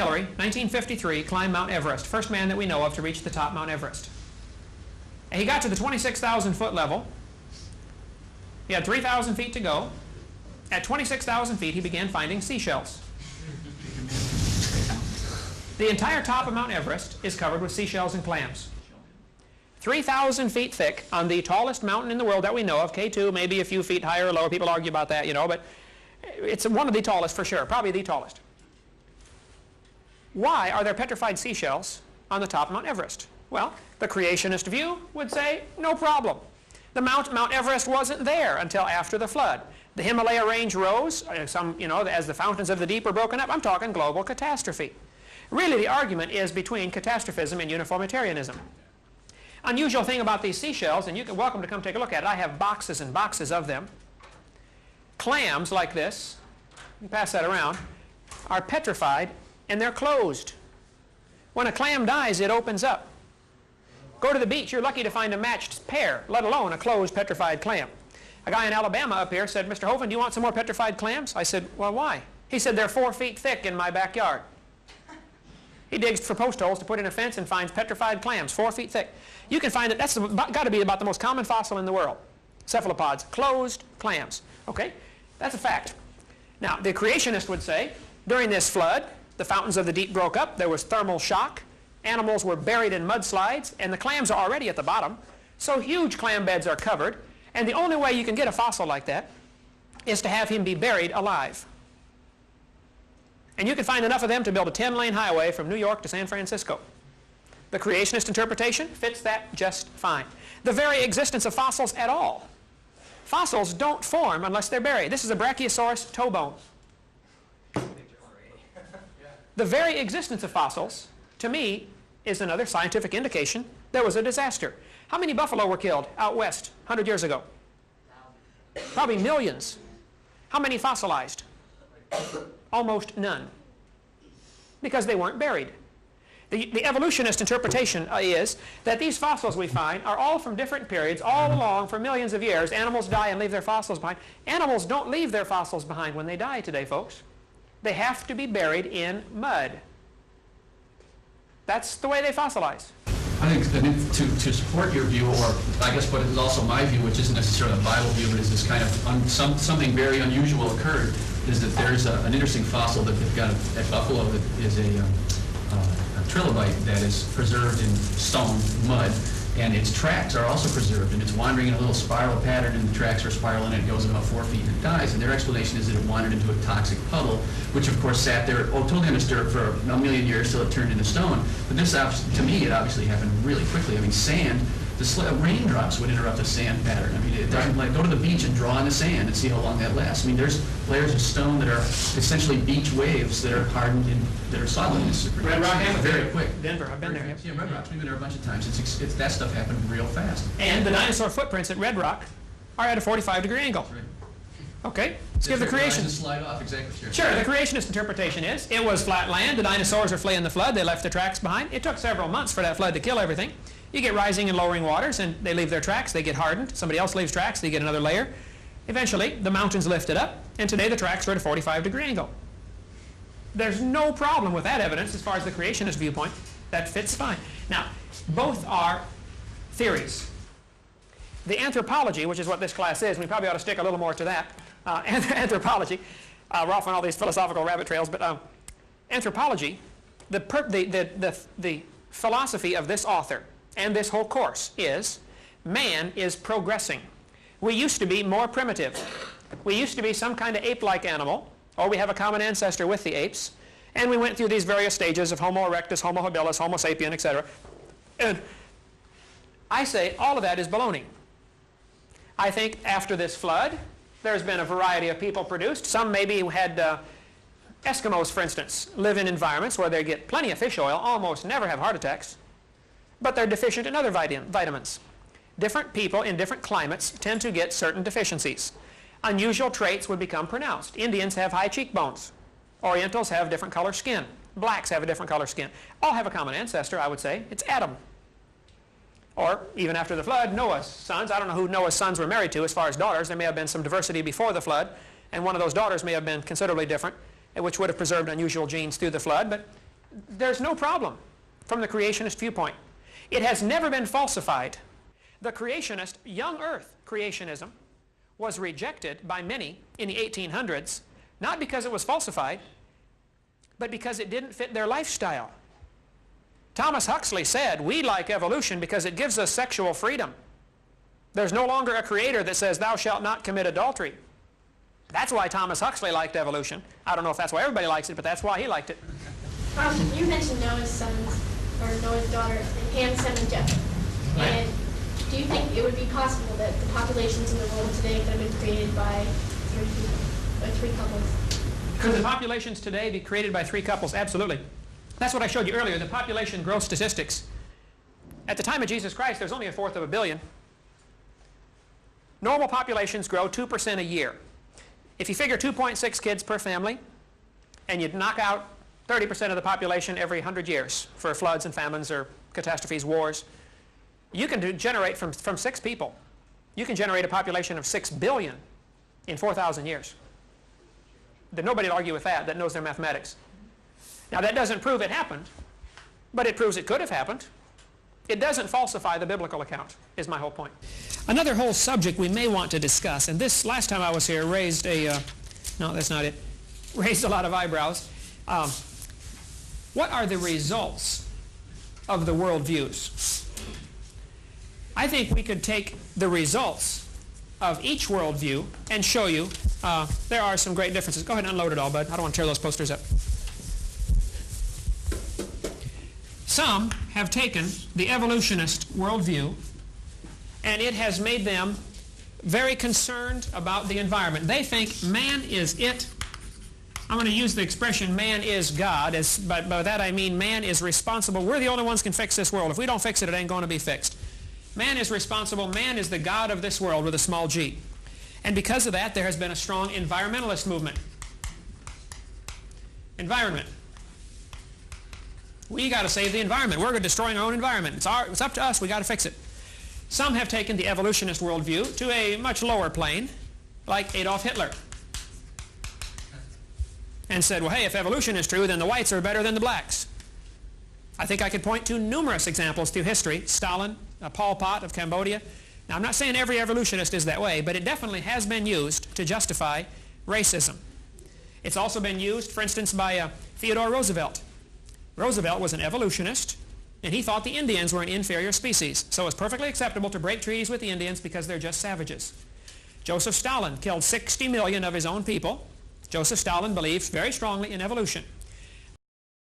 Hillary, 1953, climbed Mount Everest. First man that we know of to reach the top Mount Everest. And he got to the 26,000 foot level. He had 3,000 feet to go. At 26,000 feet, he began finding seashells. The entire top of Mount Everest is covered with seashells and clams. 3,000 feet thick on the tallest mountain in the world that we know of, K2, maybe a few feet higher or lower. People argue about that, you know, but it's one of the tallest for sure, probably the tallest. Why are there petrified seashells on the top of Mount Everest? Well, the creationist view would say, no problem. The Mount Everest wasn't there until after the flood. The Himalaya range rose, as the fountains of the deep were broken up. I'm talking global catastrophe. Really, the argument is between catastrophism and uniformitarianism. Unusual thing about these seashells, and you're welcome to come take a look at it. I have boxes and boxes of them. Clams like this, you pass that around, are petrified and they're closed. When a clam dies, it opens up. Go to the beach, you're lucky to find a matched pair, let alone a closed petrified clam. A guy in Alabama up here said, Mr. Hovind, do you want some more petrified clams? I said, well, why? He said, they're 4 feet thick in my backyard. He digs for post holes to put in a fence and finds petrified clams, 4 feet thick. You can find it, that's got to be about the most common fossil in the world. Cephalopods, closed clams. Okay, that's a fact. Now, the creationist would say, during this flood, the fountains of the deep broke up, there was thermal shock, animals were buried in mudslides, and the clams are already at the bottom, so huge clam beds are covered, and the only way you can get a fossil like that is to have him be buried alive. And you can find enough of them to build a 10-lane highway from New York to San Francisco. The creationist interpretation fits that just fine. The very existence of fossils at all. Fossils don't form unless they're buried. This is a Brachiosaurus toe bone. The very existence of fossils, to me, is another scientific indication there was a disaster. How many buffalo were killed out west 100 years ago? Probably millions. How many fossilized? Almost none. Because they weren't buried. The evolutionist interpretation is that these fossils we find are all from different periods, all along for millions of years. Animals die and leave their fossils behind. Animals don't leave their fossils behind when they die today, folks. They have to be buried in mud. That's the way they fossilize. I think to support your view, or I guess what is also my view, which isn't necessarily a Bible view, but is this kind of something very unusual occurred, is that there's an interesting fossil that they've got at Buffalo that is a trilobite that is preserved in stone, mud, and its tracks are also preserved, and it's wandering in a little spiral pattern, and the tracks are spiraling, and it goes about 4 feet and it dies. And their explanation is that it wandered into a toxic puddle, which of course sat there, totally undisturbed for a million years till it turned into stone. But this, to me, it obviously happened really quickly. I mean, sand, raindrops would interrupt a sand pattern. I mean, it doesn't like go to the beach and draw in the sand and see how long that lasts. I mean, there's layers of stone that are essentially beach waves that are hardened and that are solid. Red Rock happened very quick. Denver, I've been there. Yeah, Red Rock. We've been there a bunch of times. It's that stuff happened real fast. And the dinosaur footprints at Red Rock are at a 45-degree angle. Right. Okay, let's give the creation. Slide off, exactly. Sure, the creationist interpretation is it was flat land. The dinosaurs are fleeing the flood. They left their tracks behind. It took several months for that flood to kill everything. You get rising and lowering waters, and they leave their tracks. They get hardened. Somebody else leaves tracks. They get another layer. Eventually, the mountains lifted up, and today the tracks are at a 45-degree angle. There's no problem with that evidence as far as the creationist viewpoint. That fits fine. Now, both are theories. The anthropology, which is what this class is, we probably ought to stick a little more to that. Anthropology. We're off on all these philosophical rabbit trails, but anthropology, the philosophy of this author and this whole course is man is progressing. We used to be more primitive. We used to be some kind of ape-like animal, or we have a common ancestor with the apes, and we went through these various stages of Homo erectus, Homo habilis, Homo sapien, etc. And I say all of that is baloney. I think after this flood, there's been a variety of people produced. Some maybe had Eskimos, for instance, live in environments where they get plenty of fish oil, almost never have heart attacks, but they're deficient in other vitamins. Different people in different climates tend to get certain deficiencies. Unusual traits would become pronounced. Indians have high cheekbones. Orientals have different color skin. Blacks have a different color skin. All have a common ancestor, I would say. It's Adam. Or, even after the flood, Noah's sons. I don't know who Noah's sons were married to as far as daughters. There may have been some diversity before the flood, and one of those daughters may have been considerably different, which would have preserved unusual genes through the flood. But there's no problem from the creationist viewpoint. It has never been falsified. The creationist, young earth creationism, was rejected by many in the 1800s, not because it was falsified, but because it didn't fit their lifestyle. Thomas Huxley said, we like evolution because it gives us sexual freedom. There's no longer a creator that says, thou shalt not commit adultery. That's why Thomas Huxley liked evolution. I don't know if that's why everybody likes it, but that's why he liked it. You mentioned Noah's sons, or Noah's daughter, Ham, Sem, and Japheth. Right. And do you think it would be possible that the populations in the world today could have been created by three couples? Could the populations today be created by 3 couples? Absolutely. That's what I showed you earlier, the population growth statistics. At the time of Jesus Christ, there's only 1/4 of a billion. Normal populations grow 2% a year. If you figure 2.6 kids per family, and you knock out 30% of the population every 100 years for floods and famines or catastrophes, wars, you can generate from 6 people, you can generate a population of 6 billion in 4,000 years. Nobody will argue with that, that knows their mathematics. Now that doesn't prove it happened, but it proves it could have happened. It doesn't falsify the biblical account, is my whole point. Another whole subject we may want to discuss, and this last time I was here raised a, no, that's not it, raised a lot of eyebrows. What are the results of the worldviews? I think we could take the results of each worldview and show you there are some great differences. Go ahead and unload it all, bud. I don't want to tear those posters up. Some have taken the evolutionist worldview, and it has made them very concerned about the environment. They think man is it. I'm going to use the expression man is God, but by that I mean man is responsible. We're the only ones who can fix this world. If we don't fix it, it ain't going to be fixed. Man is responsible. Man is the God of this world with a small g. And because of that, there has been a strong environmentalist movement. Environment. We got to save the environment. We're destroying our own environment. It's up to us. We got to fix it. Some have taken the evolutionist worldview to a much lower plane, like Adolf Hitler, and said, well, hey, if evolution is true, then the whites are better than the blacks. I think I could point to numerous examples through history. Stalin, Pol Pot of Cambodia. Now, I'm not saying every evolutionist is that way, but it definitely has been used to justify racism. It's also been used, for instance, by Theodore Roosevelt. Roosevelt was an evolutionist, and he thought the Indians were an inferior species, so it's perfectly acceptable to break treaties with the Indians because they're just savages. Joseph Stalin killed 60 million of his own people. Joseph Stalin believed very strongly in evolution.